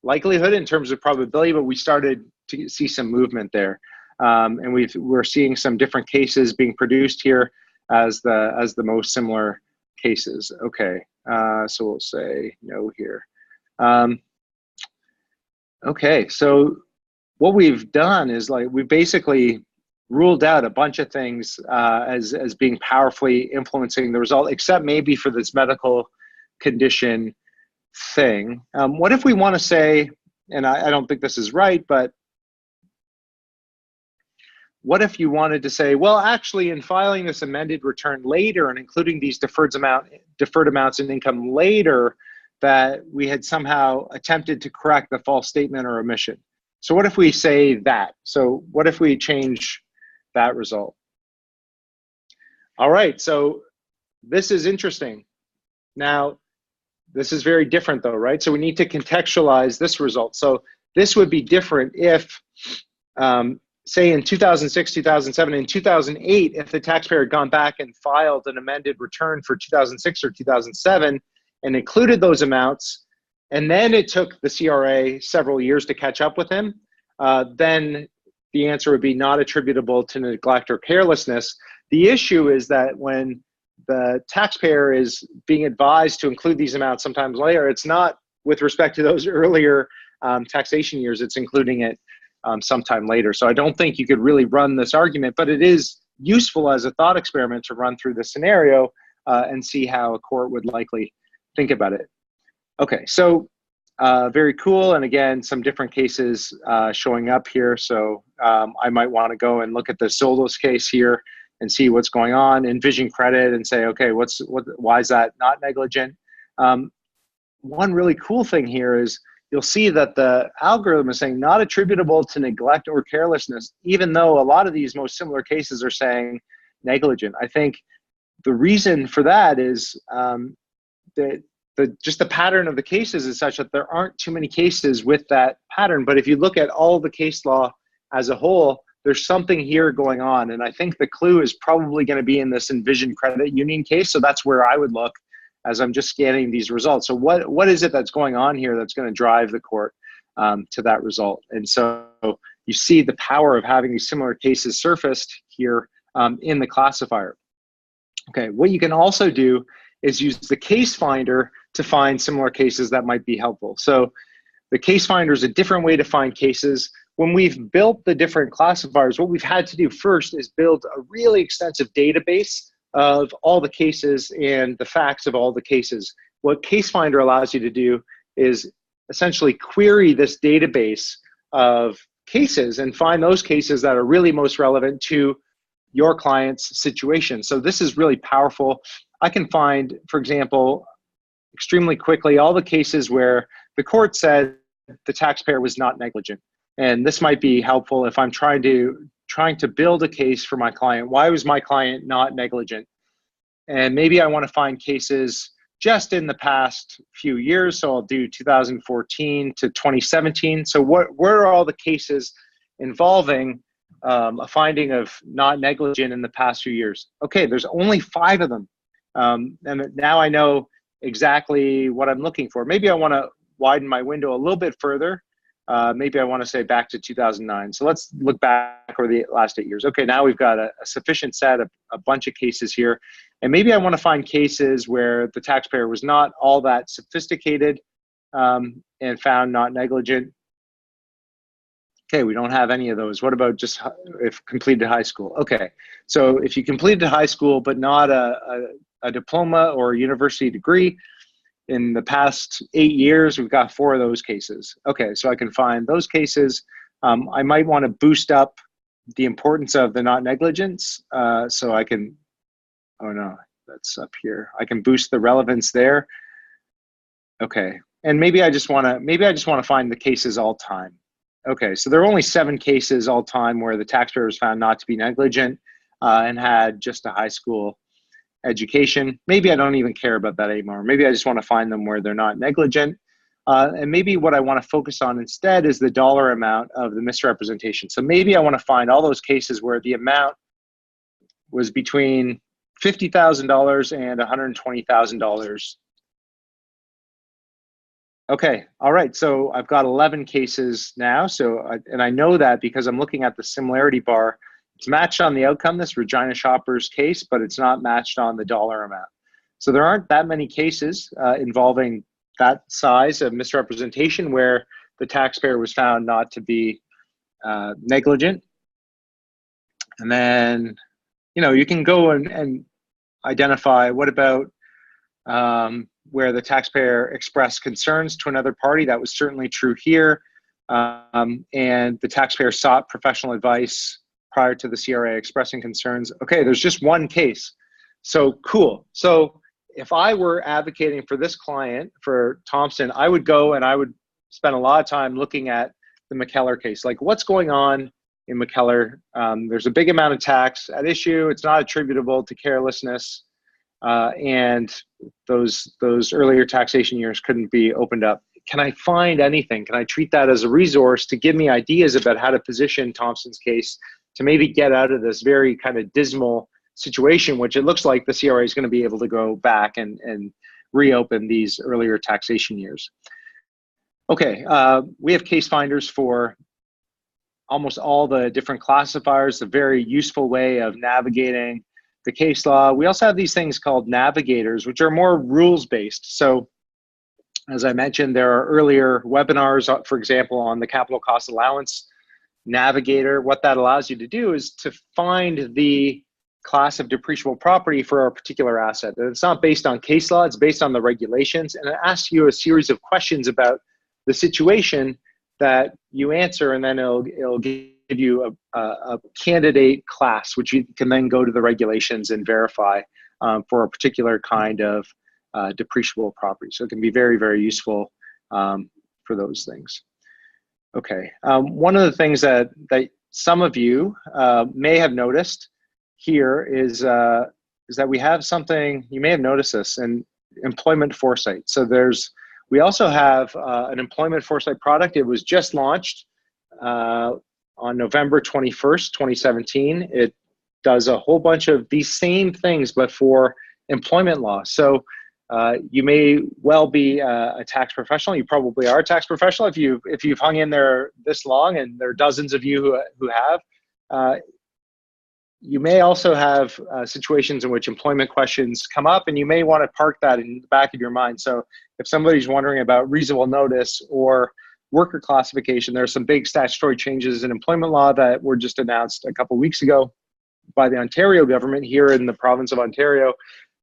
likelihood in terms of probability, but we started to see some movement there. And we're seeing some different cases being produced here as the most similar cases. Okay, so we'll say no here. Okay, so what we've done is, like, we basically ruled out a bunch of things as being powerfully influencing the result, except maybe for this medical condition thing. What if we want to say, and I don't think this is right, but what if you wanted to say, well, actually, in filing this amended return later and including these deferred amounts in income later, that we had somehow attempted to correct the false statement or omission. So what if we say that? So what if we change that result? All right, so this is interesting. Now, this is very different though, right? So we need to contextualize this result. So this would be different if, say in 2006, 2007, and 2008, if the taxpayer had gone back and filed an amended return for 2006 or 2007 and included those amounts, and then it took the CRA several years to catch up with him, then the answer would be not attributable to neglect or carelessness. The issue is that when the taxpayer is being advised to include these amounts sometimes later, it's not with respect to those earlier taxation years, it's including it sometime later. So I don't think you could really run this argument, but it is useful as a thought experiment to run through the scenario and see how a court would likely think about it. Okay, so very cool. And again, some different cases showing up here. So I might want to go and look at the Solos case here and see what's going on, envision credit and say, okay, why is that not negligent? One really cool thing here is you'll see that the algorithm is saying not attributable to neglect or carelessness, even though a lot of these most similar cases are saying negligent. I think the reason for that is that just the pattern of the cases is such that there aren't too many cases with that pattern. But if you look at all the case law as a whole, there's something here going on. And I think the clue is probably going to be in this Envision Credit Union case. So that's where I would look as I'm just scanning these results. So what is it that's going on here that's going to drive the court to that result? And so you see the power of having these similar cases surfaced here in the classifier. Okay, what you can also do is use the case finder to find similar cases that might be helpful. So the case finder is a different way to find cases. When we've built the different classifiers, what we've had to do first is build a really extensive database of all the cases and the facts of all the cases. What case finder allows you to do is essentially query this database of cases and find those cases that are really most relevant to your client's situation. So this is really powerful. I can find, for example, extremely quickly, all the cases where the court said the taxpayer was not negligent. And this might be helpful if I'm trying to build a case for my client. Why was my client not negligent? And maybe I want to find cases just in the past few years. So I'll do 2014 to 2017. So where are all the cases involving a finding of not negligent in the past few years? Okay, there's only 5 of them. And now I know exactly what I'm looking for. Maybe I want to widen my window a little bit further. Maybe I want to say back to 2009. So let's look back over the last 8 years. Okay, now we've got a sufficient set of a bunch of cases here. And maybe I want to find cases where the taxpayer was not all that sophisticated and found not negligent. Okay, we don't have any of those. What about just if completed high school? Okay, so if you completed high school but not a diploma or a university degree, in the past 8 years, we've got 4 of those cases. Okay, so I can find those cases. I might want to boost up the importance of the not negligence. So I can, oh no, that's up here. I can boost the relevance there. Okay, and maybe I just want to find the cases all time. Okay, so there are only 7 cases all time where the taxpayer was found not to be negligent and had just a high school education. Maybe I don't even care about that anymore. Maybe I just want to find them where they're not negligent. And maybe what I want to focus on instead is the dollar amount of the misrepresentation. So maybe I want to find all those cases where the amount was between $50,000 and $120,000. Okay, all right, so I've got 11 cases now. And I know that because I'm looking at the similarity bar. It's matched on the outcome, this Regina Shoppers case, but it's not matched on the dollar amount. So there aren't that many cases involving that size of misrepresentation where the taxpayer was found not to be negligent. And then, you can go and identify what about where the taxpayer expressed concerns to another party. That was certainly true here. And the taxpayer sought professional advice prior to the CRA expressing concerns. Okay, there's just one case. So cool. So if I were advocating for this client, for Thomson, I would go and I would spend a lot of time looking at the McKellar case. Like, what's going on in McKellar? There's a big amount of tax at issue. It's not attributable to carelessness. And those earlier taxation years couldn't be opened up. Can I find anything? Can I treat that as a resource to give me ideas about how to position Thomson's case to maybe get out of this very kind of dismal situation, which it looks like the CRA is going to be able to go back and reopen these earlier taxation years? Okay, we have case finders for almost all the different classifiers, a very useful way of navigating the case law. We also have these things called navigators, which are more rules-based. So as I mentioned, there are earlier webinars, for example, on the capital cost allowance navigator. What that allows you to do is to find the class of depreciable property for a particular asset. And it's not based on case law, it's based on the regulations, and it asks you a series of questions about the situation that you answer, and then it'll give you a candidate class, which you can then go to the regulations and verify for a particular kind of depreciable property. So it can be very, very useful for those things. Okay, one of the things that some of you may have noticed here is that we have something, you may have noticed this, in employment foresight. So we also have an employment foresight product. It was just launched on November 21st, 2017. It does a whole bunch of these same things, but for employment law. So you may well be a tax professional. You probably are a tax professional if you've hung in there this long, and there are dozens of you who have. You may also have situations in which employment questions come up, and you may want to park that in the back of your mind. So if somebody's wondering about reasonable notice or worker classification, there are some big statutory changes in employment law that were just announced a couple of weeks ago by the Ontario government here in the province of Ontario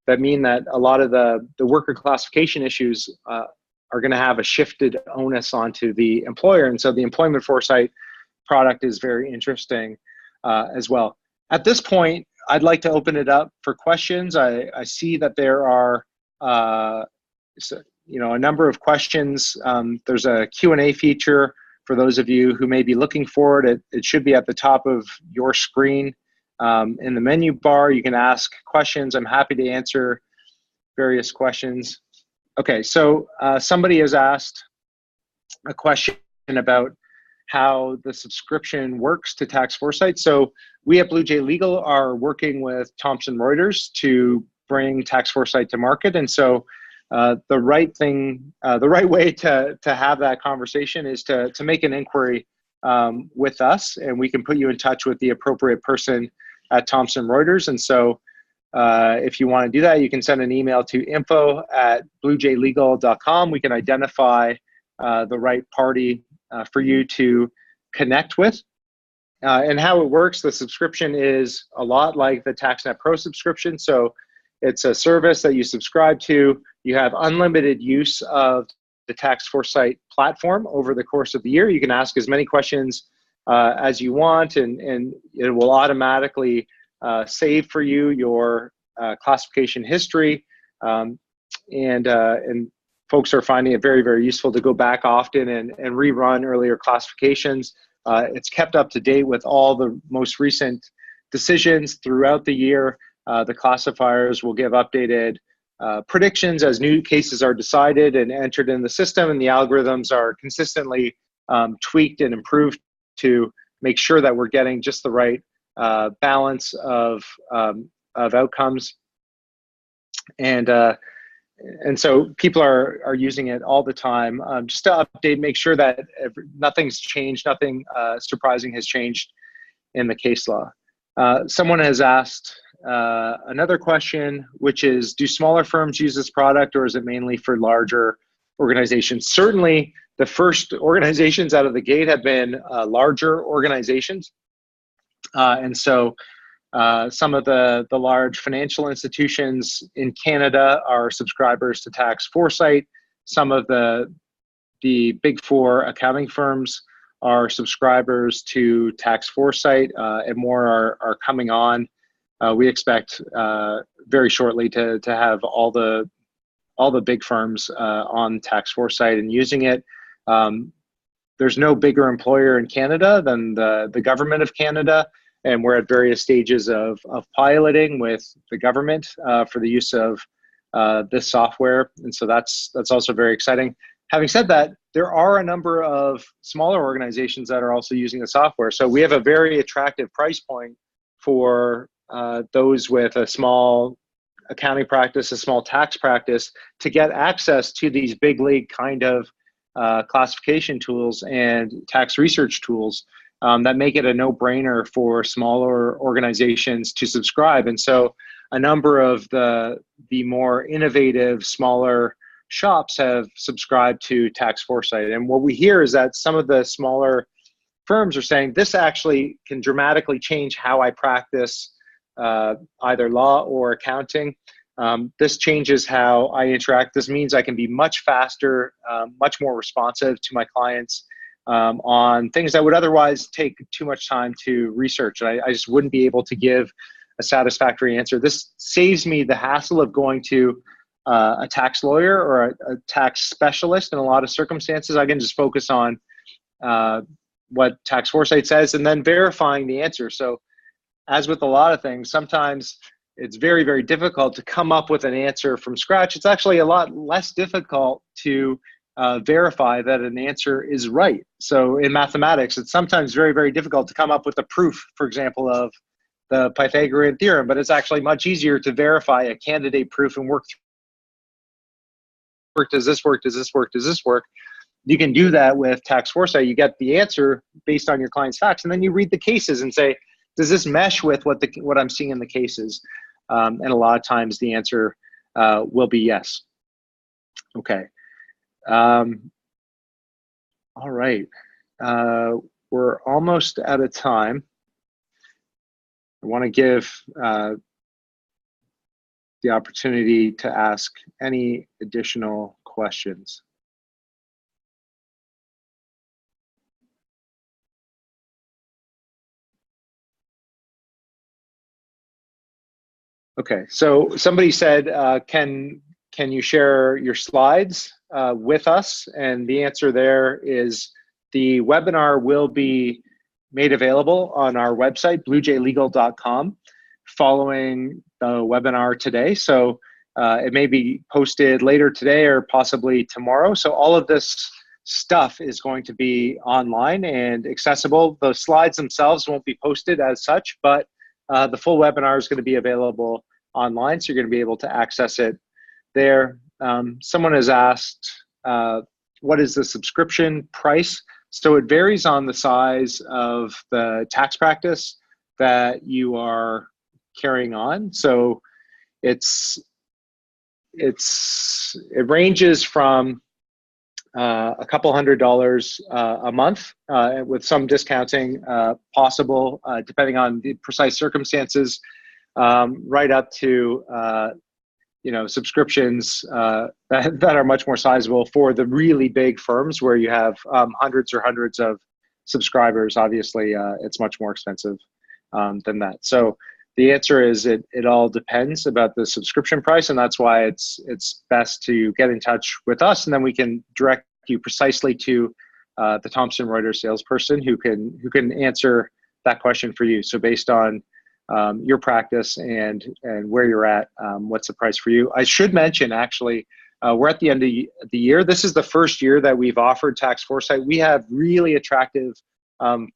that mean that a lot of the worker classification issues are going to have a shifted onus onto the employer. And so the employment foresight product is very interesting as well. At this point, I'd like to open it up for questions. I see that there are a number of questions. There's a Q&A feature for those of you who may be looking for it. It should be at the top of your screen. In the menu bar, you can ask questions. I'm happy to answer various questions. Okay, so somebody has asked a question about how the subscription works to tax foresight. So we at Blue Jay Legal are working with Thomson Reuters to bring tax foresight to market. And so the right way to have that conversation is to make an inquiry with us, and we can put you in touch with the appropriate person at Thomson Reuters. And so if you want to do that, you can send an email to info@bluejaylegal.com. We can identify the right party for you to connect with. And how it works, the subscription is a lot like the TaxNet Pro subscription. So it's a service that you subscribe to. You have unlimited use of the tax foresight platform over the course of the year. You can ask as many questions as you want, and it will automatically save for you your classification history. And folks are finding it very, very useful to go back often and rerun earlier classifications. It's kept up to date with all the most recent decisions throughout the year. The classifiers will give updated predictions as new cases are decided and entered in the system, and the algorithms are consistently tweaked and improved to make sure that we're getting just the right balance of outcomes. And so people are using it all the time just to update, make sure that nothing's changed, nothing surprising has changed in the case law. Someone has asked another question, which is, do smaller firms use this product, or is it mainly for larger organizations? Certainly, the first organizations out of the gate have been larger organizations. And so some of the large financial institutions in Canada are subscribers to tax foresight. Some of the big four accounting firms are subscribers to tax foresight, and more are coming on we expect very shortly to have all the big firms on tax foresight and using it. There's no bigger employer in Canada than the government of Canada, and we're at various stages of piloting with the government for the use of this software, and so that's also very exciting. Having said that, there are a number of smaller organizations that are also using the software, so we have a very attractive price point for those with a small accounting practice, a small tax practice, to get access to these big league kind of classification tools and tax research tools that make it a no-brainer for smaller organizations to subscribe. And so a number of the more innovative, smaller shops have subscribed to tax foresight. And what we hear is that some of the smaller firms are saying, this actually can dramatically change how I practice either law or accounting. This changes how I interact. This means I can be much faster, much more responsive to my clients on things that would otherwise take too much time to research. I just wouldn't be able to give a satisfactory answer. This saves me the hassle of going to a tax lawyer or a tax specialist in a lot of circumstances. I can just focus on what tax foresight says and then verifying the answer. So as with a lot of things, sometimes it's very, very difficult to come up with an answer from scratch. It's actually a lot less difficult to verify that an answer is right. So in mathematics, it's sometimes very, very difficult to come up with a proof, for example, of the Pythagorean theorem, but it's actually much easier to verify a candidate proof and work through, does this work, does this work, does this work? You can do that with tax foresight. You get the answer based on your client's facts, and then you read the cases and say, does this mesh with what I'm seeing in the cases? And a lot of times the answer will be yes. Okay. All right. We're almost out of time. I want to give the opportunity to ask any additional questions. Okay, so somebody said, can you share your slides with us? And the answer there is the webinar will be made available on our website, bluejaylegal.com, following the webinar today. So it may be posted later today or possibly tomorrow. So all of this stuff is going to be online and accessible. The slides themselves won't be posted as such, but the full webinar is going to be available online, so you're going to be able to access it there. Someone has asked, what is the subscription price? So it varies on the size of the tax practice that you are carrying on. So it ranges from a couple $100 a month with some discounting possible depending on the precise circumstances, right up to subscriptions that are much more sizable for the really big firms where you have hundreds of subscribers. Obviously, it's much more expensive than that. So the answer is it all depends about the subscription price, and that's why it's best to get in touch with us, and then we can direct you precisely to the Thomson Reuters salesperson who can answer that question for you. So based on your practice and where you're at, what's the price for you? I should mention, actually, we're at the end of the year. This is the first year that we've offered tax foresight. We have really attractive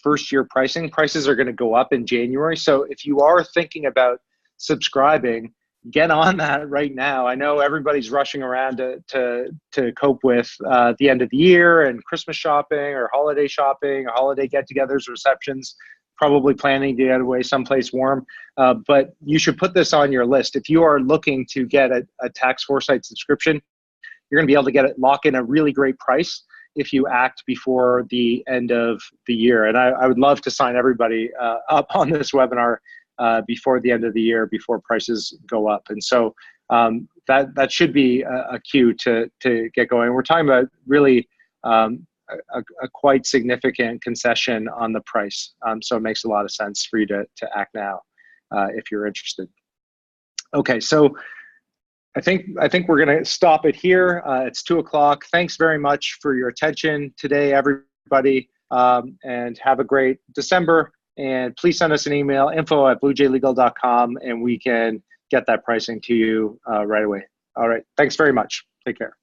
first year pricing. Prices are going to go up in January. So if you are thinking about subscribing, get on that right now. I know everybody's rushing around to cope with the end of the year and Christmas shopping or holiday get-togethers, receptions, probably planning to get away someplace warm. But you should put this on your list. If you are looking to get a tax foresight subscription, you're going to be able to lock in a really great price if you act before the end of the year. And I would love to sign everybody up on this webinar before the end of the year, before prices go up. And so that should be a cue to get going. We're talking about really a quite significant concession on the price. So it makes a lot of sense for you to act now. if you're interested. Okay, so I think we're going to stop it here. It's 2 o'clock. Thanks very much for your attention today, everybody, and have a great December. And please send us an email, info@bluejaylegal.com, and we can get that pricing to you right away. All right. Thanks very much. Take care.